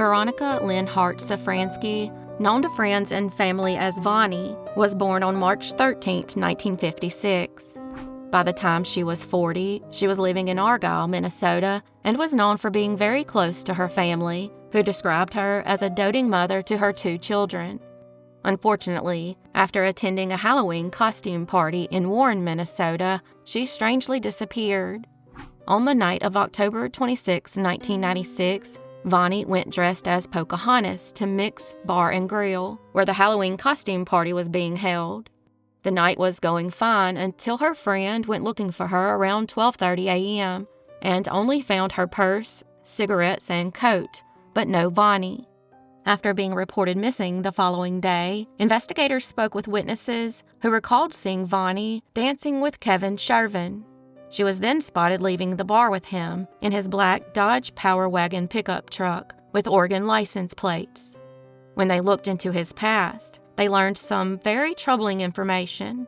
Veronica Lenhart Safranski, known to friends and family as Vonnie, was born on March 13, 1956. By the time she was 40, she was living in Argyle, Minnesota, and was known for being very close to her family, who described her as a doting mother to her 2 children. Unfortunately, after attending a Halloween costume party in Warren, Minnesota, she strangely disappeared. On the night of October 26, 1996, Vonnie went dressed as Pocahontas to Mick's Bar and Grill, where the Halloween costume party was being held. The night was going fine until her friend went looking for her around 12:30 a.m. and only found her purse, cigarettes, and coat, but no Vonnie. After being reported missing the following day, investigators spoke with witnesses who recalled seeing Vonnie dancing with Kevin Shervin. She was then spotted leaving the bar with him in his black Dodge Power Wagon pickup truck with Oregon license plates. When they looked into his past, they learned some very troubling information.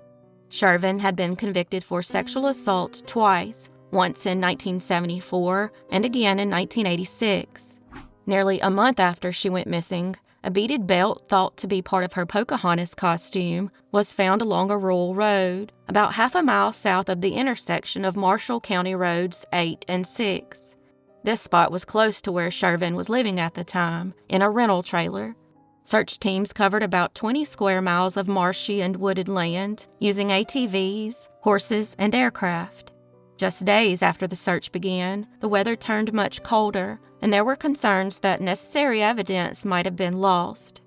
Shervin had been convicted for sexual assault twice, once in 1974 and again in 1986. Nearly a month after she went missing, a beaded belt thought to be part of her Pocahontas costume was found along a rural road, about half a mile south of the intersection of Marshall County Roads 8 and 6. This spot was close to where Shervin was living at the time, in a rental trailer. Search teams covered about 20 square miles of marshy and wooded land, using ATVs, horses, and aircraft. Just days after the search began, the weather turned much colder, and there were concerns that necessary evidence might have been lost.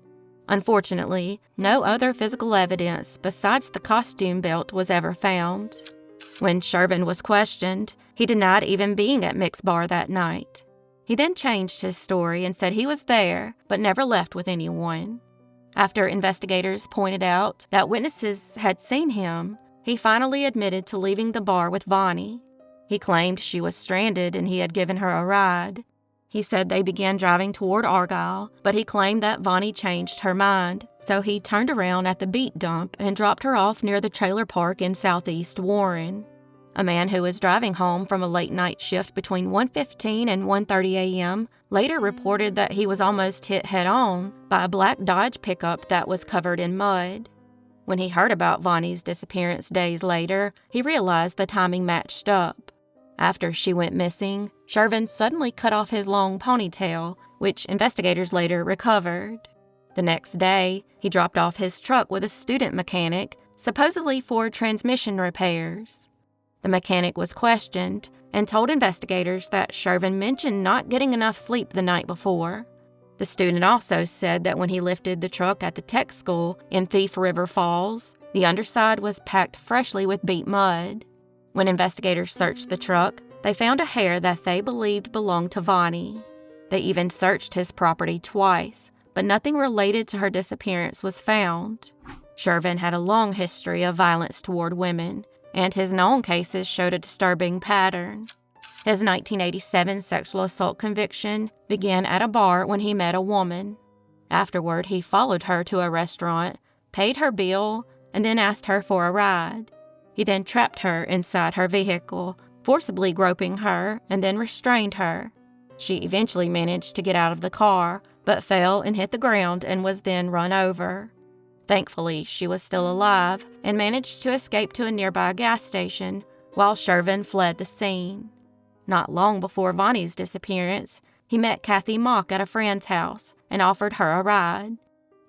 Unfortunately, no other physical evidence besides the costume belt was ever found. When Shervin was questioned, he denied even being at Mick's bar that night. He then changed his story and said he was there, but never left with anyone. After investigators pointed out that witnesses had seen him, he finally admitted to leaving the bar with Vonnie. He claimed she was stranded and he had given her a ride. He said they began driving toward Argyle, but he claimed that Vonnie changed her mind, so he turned around at the beat dump and dropped her off near the trailer park in southeast Warren. A man who was driving home from a late-night shift between 1:15 and 1:30 a.m. later reported that he was almost hit head-on by a black Dodge pickup that was covered in mud. When he heard about Vonnie's disappearance days later, he realized the timing matched up. After she went missing, Shervin suddenly cut off his long ponytail, which investigators later recovered. The next day, he dropped off his truck with a student mechanic, supposedly for transmission repairs. The mechanic was questioned and told investigators that Shervin mentioned not getting enough sleep the night before. The student also said that when he lifted the truck at the tech school in Thief River Falls, the underside was packed freshly with beat mud. When investigators searched the truck, they found a hair that they believed belonged to Vonnie. They even searched his property twice, but nothing related to her disappearance was found. Shervin had a long history of violence toward women, and his known cases showed a disturbing pattern. His 1987 sexual assault conviction began at a bar when he met a woman. Afterward, he followed her to a restaurant, paid her bill, and then asked her for a ride. He then trapped her inside her vehicle, forcibly groping her, and then restrained her. She eventually managed to get out of the car, but fell and hit the ground and was then run over. Thankfully, she was still alive and managed to escape to a nearby gas station while Shervin fled the scene. Not long before Vonnie's disappearance, he met Kathy Mock at a friend's house and offered her a ride.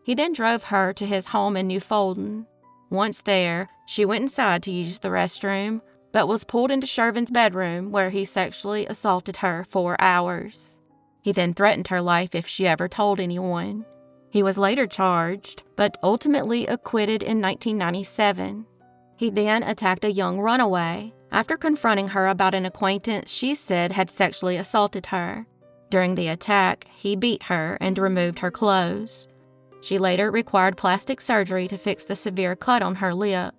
He then drove her to his home in New Fulton. Once there, she went inside to use the restroom, but was pulled into Shervin's bedroom where he sexually assaulted her for hours. He then threatened her life if she ever told anyone. He was later charged, but ultimately acquitted in 1997. He then attacked a young runaway after confronting her about an acquaintance she said had sexually assaulted her. During the attack, he beat her and removed her clothes. She later required plastic surgery to fix the severe cut on her lip.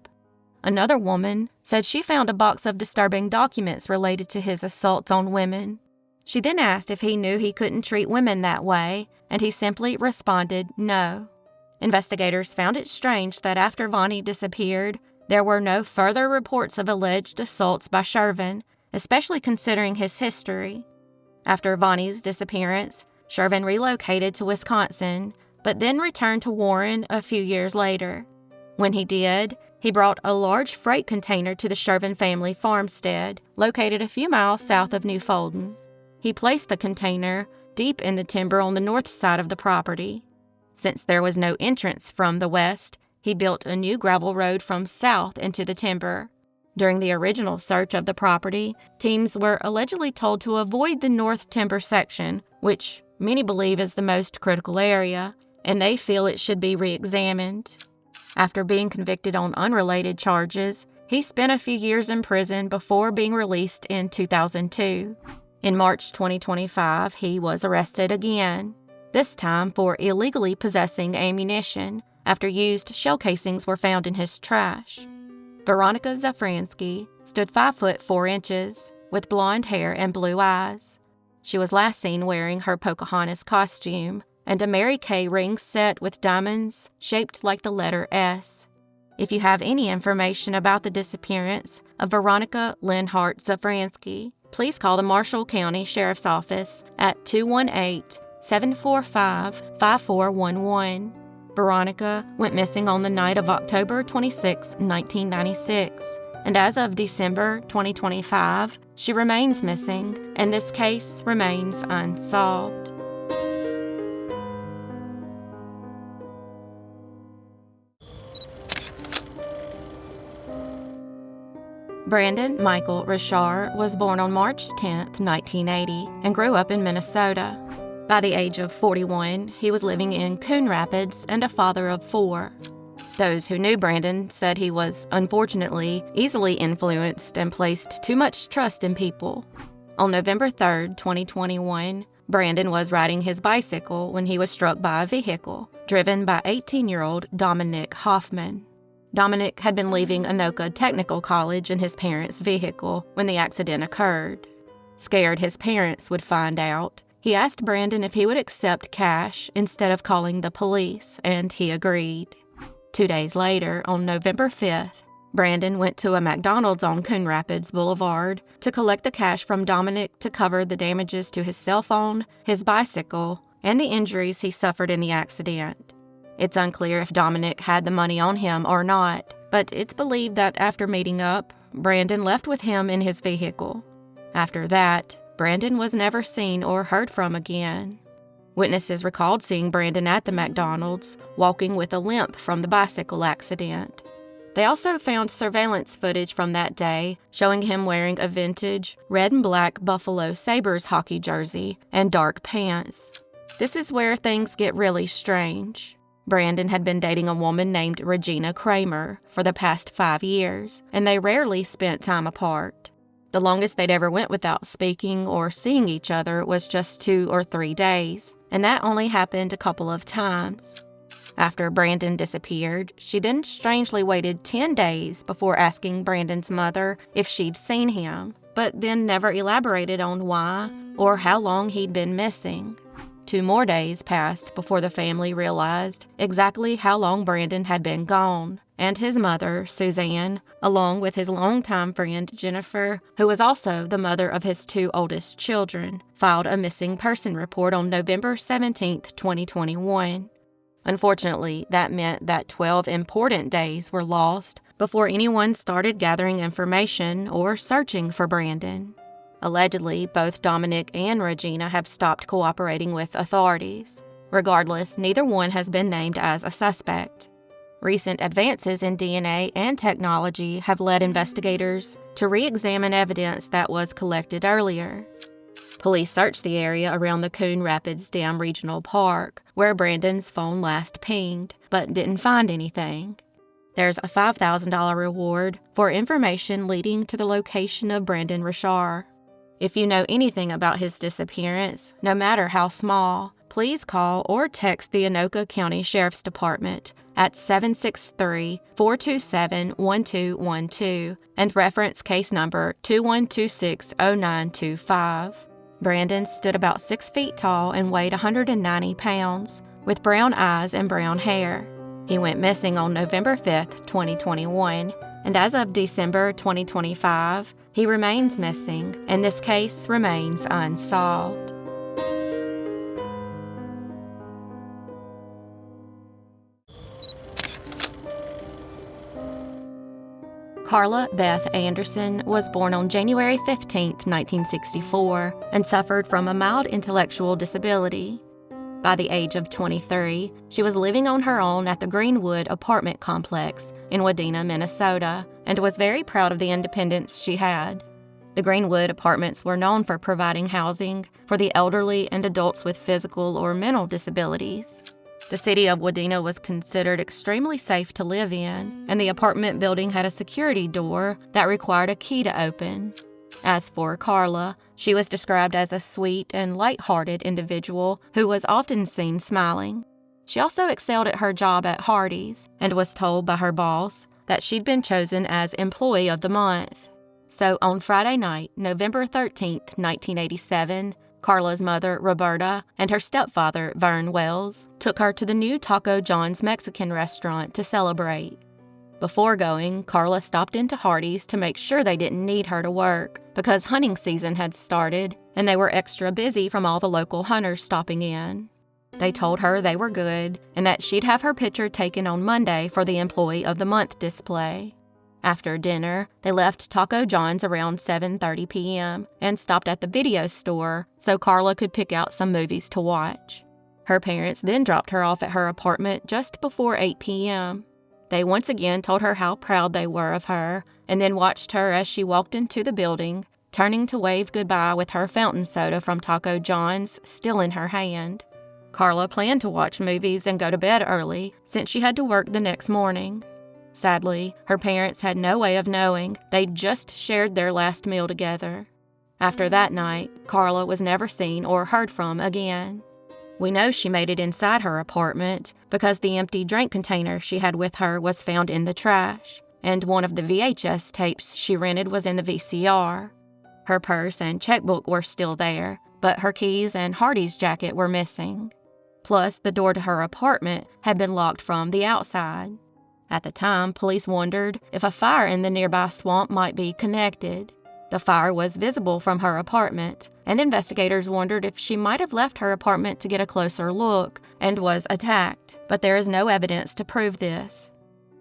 Another woman said she found a box of disturbing documents related to his assaults on women. She then asked if he knew he couldn't treat women that way, and he simply responded no. Investigators found it strange that after Vonnie disappeared, there were no further reports of alleged assaults by Shervin, especially considering his history. After Vonnie's disappearance, Shervin relocated to Wisconsin, but then returned to Warren a few years later. When he did, he brought a large freight container to the Shervin family farmstead, located a few miles south of New Fulton. He placed the container deep in the timber on the north side of the property. Since there was no entrance from the west, he built a new gravel road from south into the timber. During the original search of the property, teams were allegedly told to avoid the north timber section, which many believe is the most critical area, and they feel it should be re-examined. After being convicted on unrelated charges, he spent a few years in prison before being released in 2002. In March 2025, he was arrested again, this time for illegally possessing ammunition after used shell casings were found in his trash. Veronica Safranski stood 5 foot 4 inches, with blonde hair and blue eyes. She was last seen wearing her Pocahontas costume and a Mary Kay ring set with diamonds shaped like the letter S. If you have any information about the disappearance of Veronica Lenhart Safranski, please call the Marshall County Sheriff's Office at 218-745-5411. Veronica went missing on the night of October 26, 1996, and as of December 2025, she remains missing, and this case remains unsolved. Brandon Michael Richart was born on March 10, 1980, and grew up in Minnesota. By the age of 41, he was living in Coon Rapids and a father of 4. Those who knew Brandon said he was, unfortunately, easily influenced and placed too much trust in people. On November 3, 2021, Brandon was riding his bicycle when he was struck by a vehicle, driven by 18-year-old Dominic Hoffman. Dominic had been leaving Anoka Technical College in his parents' vehicle when the accident occurred. Scared his parents would find out, he asked Brandon if he would accept cash instead of calling the police, and he agreed. 2 days later, on November 5th, Brandon went to a McDonald's on Coon Rapids Boulevard to collect the cash from Dominic to cover the damages to his cell phone, his bicycle, and the injuries he suffered in the accident. It's unclear if Dominic had the money on him or not, but it's believed that after meeting up, Brandon left with him in his vehicle. After that, Brandon was never seen or heard from again. Witnesses recalled seeing Brandon at the McDonald's, walking with a limp from the bicycle accident. They also found surveillance footage from that day showing him wearing a vintage red and black Buffalo Sabres hockey jersey and dark pants. This is where things get really strange. Brandon had been dating a woman named Regina Kramer for the past 5 years, and they rarely spent time apart. The longest they'd ever went without speaking or seeing each other was just 2 or 3 days, and that only happened a couple of times. After Brandon disappeared, she then strangely waited 10 days before asking Brandon's mother if she'd seen him, but then never elaborated on why or how long he'd been missing. 2 more days passed before the family realized exactly how long Brandon had been gone, and his mother, Suzanne, along with his longtime friend Jennifer, who was also the mother of his 2 oldest children, filed a missing person report on November 17, 2021. Unfortunately, that meant that 12 important days were lost before anyone started gathering information or searching for Brandon. Allegedly, both Dominic and Regina have stopped cooperating with authorities. Regardless, neither one has been named as a suspect. Recent advances in DNA and technology have led investigators to re-examine evidence that was collected earlier. Police searched the area around the Coon Rapids Dam Regional Park, where Brandon's phone last pinged, but didn't find anything. There's a $5,000 reward for information leading to the location of Brandon Richart. If you know anything about his disappearance, no matter how small, please call or text the Anoka County Sheriff's Department at 763-427-1212 and reference case number 21260925. Brandon stood about 6 feet tall and weighed 190 pounds, with brown eyes and brown hair. He went missing on November 5, 2021, and as of December 2025, he remains missing, and this case remains unsolved. Carla Beth Anderson was born on January 15, 1964, and suffered from a mild intellectual disability. By the age of 23, she was living on her own at the Greenwood apartment complex in Wadena, Minnesota, and was very proud of the independence she had. The Greenwood apartments were known for providing housing for the elderly and adults with physical or mental disabilities. The city of Wadena was considered extremely safe to live in, and the apartment building had a security door that required a key to open. As for Carla, she was described as a sweet and light-hearted individual who was often seen smiling. She also excelled at her job at Hardee's and was told by her boss that she'd been chosen as Employee of the Month. So on Friday night, November 13, 1987, Carla's mother, Roberta, and her stepfather, Vern Wells, took her to the new Taco John's Mexican restaurant to celebrate. Before going, Carla stopped into Hardee's to make sure they didn't need her to work because hunting season had started and they were extra busy from all the local hunters stopping in. They told her they were good and that she'd have her picture taken on Monday for the Employee of the Month display. After dinner, they left Taco John's around 7:30 p.m. and stopped at the video store so Carla could pick out some movies to watch. Her parents then dropped her off at her apartment just before 8 p.m. They once again told her how proud they were of her and then watched her as she walked into the building, turning to wave goodbye with her fountain soda from Taco John's still in her hand. Carla planned to watch movies and go to bed early since she had to work the next morning. Sadly, her parents had no way of knowing they'd just shared their last meal together. After that night, Carla was never seen or heard from again. We know she made it inside her apartment because the empty drink container she had with her was found in the trash, and one of the VHS tapes she rented was in the VCR. Her purse and checkbook were still there, but her keys and Hardee's jacket were missing. Plus, the door to her apartment had been locked from the outside. At the time, police wondered if a fire in the nearby swamp might be connected. The fire was visible from her apartment, and investigators wondered if she might have left her apartment to get a closer look and was attacked, but there is no evidence to prove this.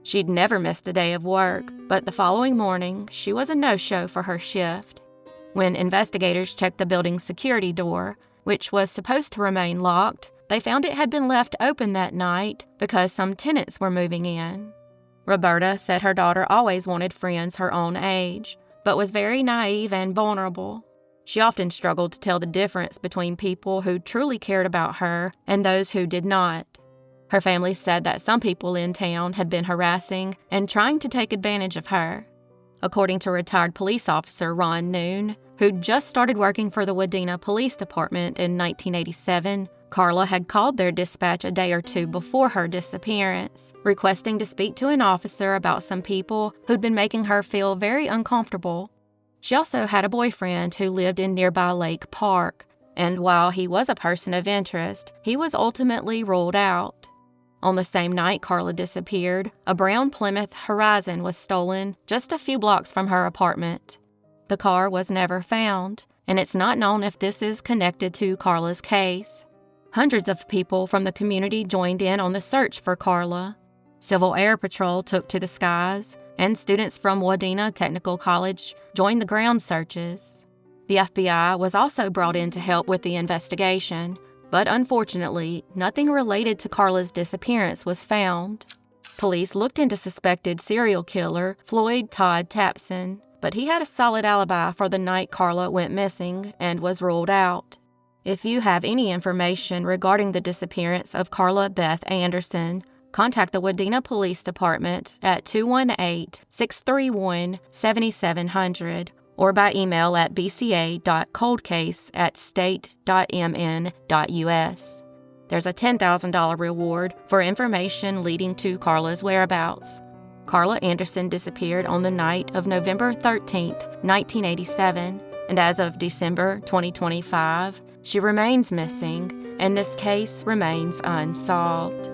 She'd never missed a day of work, but the following morning, she was a no-show for her shift. When investigators checked the building's security door, which was supposed to remain locked, they found it had been left open that night because some tenants were moving in. Roberta said her daughter always wanted friends her own age, but was very naive and vulnerable. She often struggled to tell the difference between people who truly cared about her and those who did not. Her family said that some people in town had been harassing and trying to take advantage of her. According to retired police officer Ron Noon, who'd just started working for the Wadena Police Department in 1987, Carla had called their dispatch a day or two before her disappearance, requesting to speak to an officer about some people who'd been making her feel very uncomfortable. She also had a boyfriend who lived in nearby Lake Park, and while he was a person of interest, he was ultimately ruled out. On the same night Carla disappeared, a brown Plymouth Horizon was stolen just a few blocks from her apartment. The car was never found, and it's not known if this is connected to Carla's case. Hundreds of people from the community joined in on the search for Carla. Civil Air Patrol took to the skies, and students from Wadena Technical College joined the ground searches. The FBI was also brought in to help with the investigation, but unfortunately, nothing related to Carla's disappearance was found. Police looked into suspected serial killer Floyd Todd Tapson, but he had a solid alibi for the night Carla went missing and was ruled out. If you have any information regarding the disappearance of Carla Beth Anderson, contact the Wadena Police Department at 218-631-7700 or by email at bca.coldcase@state.mn.us. There's a $10,000 reward for information leading to Carla's whereabouts. Carla Anderson disappeared on the night of November 13, 1987, and as of December 2025, she remains missing, and this case remains unsolved.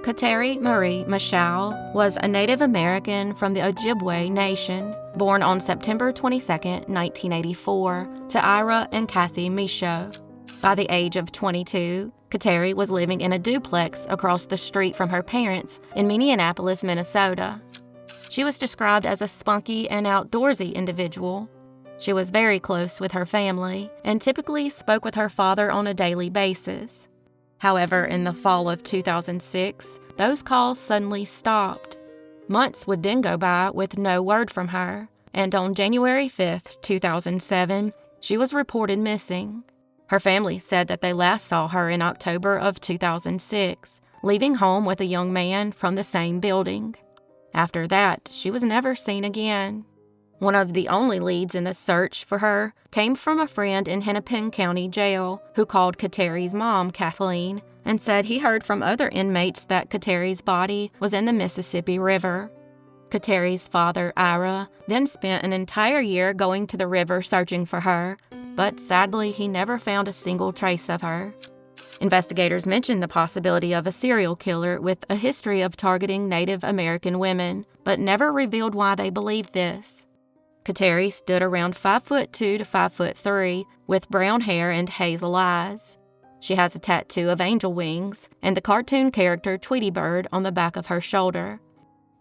Kateri Marie Mishow was a Native American from the Ojibwe Nation, born on September 22, 1984, to Ira and Kathy Mishow. By the age of 22, Kateri was living in a duplex across the street from her parents in Minneapolis, Minnesota. She was described as a spunky and outdoorsy individual. She was very close with her family and typically spoke with her father on a daily basis. However, in the fall of 2006, those calls suddenly stopped. Months would then go by with no word from her, and on January 5, 2007, she was reported missing. Her family said that they last saw her in October of 2006, leaving home with a young man from the same building. After that, she was never seen again. One of the only leads in the search for her came from a friend in Hennepin County Jail who called Kateri's mom, Kathleen, and said he heard from other inmates that Kateri's body was in the Mississippi River. Kateri's father, Ira, then spent an entire year going to the river searching for her, but sadly he never found a single trace of her. Investigators mentioned the possibility of a serial killer with a history of targeting Native American women, but never revealed why they believed this. Kateri stood around 5'2" to 5'3", with brown hair and hazel eyes. She has a tattoo of angel wings and the cartoon character Tweety Bird on the back of her shoulder.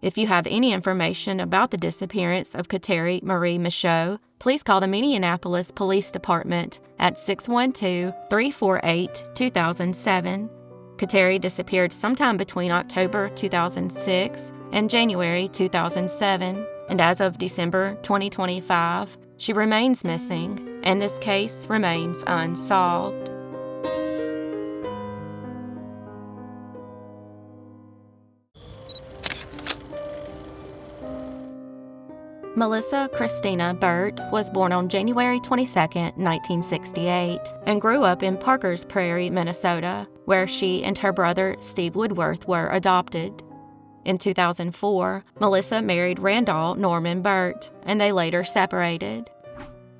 If you have any information about the disappearance of Kateri Marie Mishow, please call the Minneapolis Police Department at 612-348-2007. Kateri disappeared sometime between October 2006 and January 2007, and as of December 2025, she remains missing, and this case remains unsolved. Melissa Christina Burt was born on January 22, 1968, and grew up in Parkers Prairie, Minnesota, where she and her brother Steve Woodworth were adopted. In 2004, Melissa married Randall Norman Burt, and they later separated.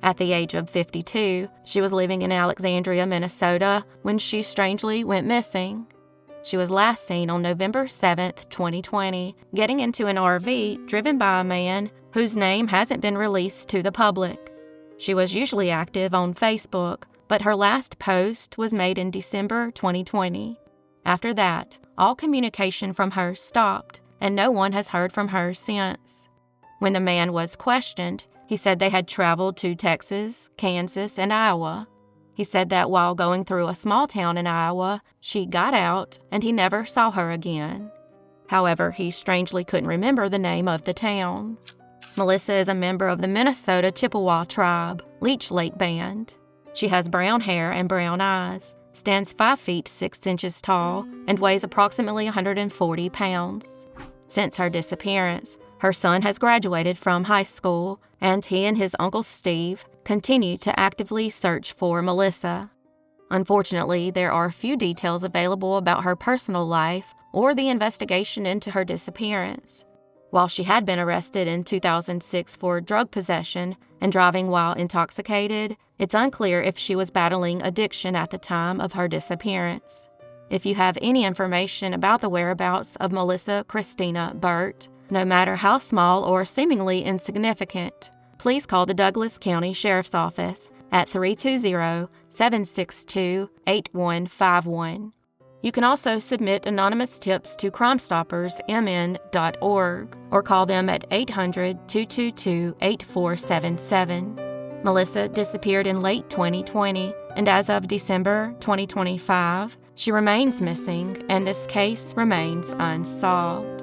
At the age of 52, she was living in Alexandria, Minnesota, when she strangely went missing. She was last seen on November 7, 2020, getting into an RV driven by a man whose name hasn't been released to the public. She was usually active on Facebook, but her last post was made in December 2020. After that, all communication from her stopped, and no one has heard from her since. When the man was questioned, he said they had traveled to Texas, Kansas, and Iowa. He said that while going through a small town in Iowa, she got out and he never saw her again. However, he strangely couldn't remember the name of the town. Melissa is a member of the Minnesota Chippewa tribe, Leech Lake Band. She has brown hair and brown eyes, stands 5 feet 6 inches tall, and weighs approximately 140 pounds. Since her disappearance, her son has graduated from high school, and he and his uncle Steve continue to actively search for Melissa. Unfortunately, there are few details available about her personal life or the investigation into her disappearance. While she had been arrested in 2006 for drug possession and driving while intoxicated, it's unclear if she was battling addiction at the time of her disappearance. If you have any information about the whereabouts of Melissa Christina Burt, no matter how small or seemingly insignificant, please call the Douglas County Sheriff's Office at 320-762-8151. You can also submit anonymous tips to crimestoppers.mn.org or call them at 800-222-8477. Melissa disappeared in late 2020, and as of December 2025, she remains missing, and this case remains unsolved.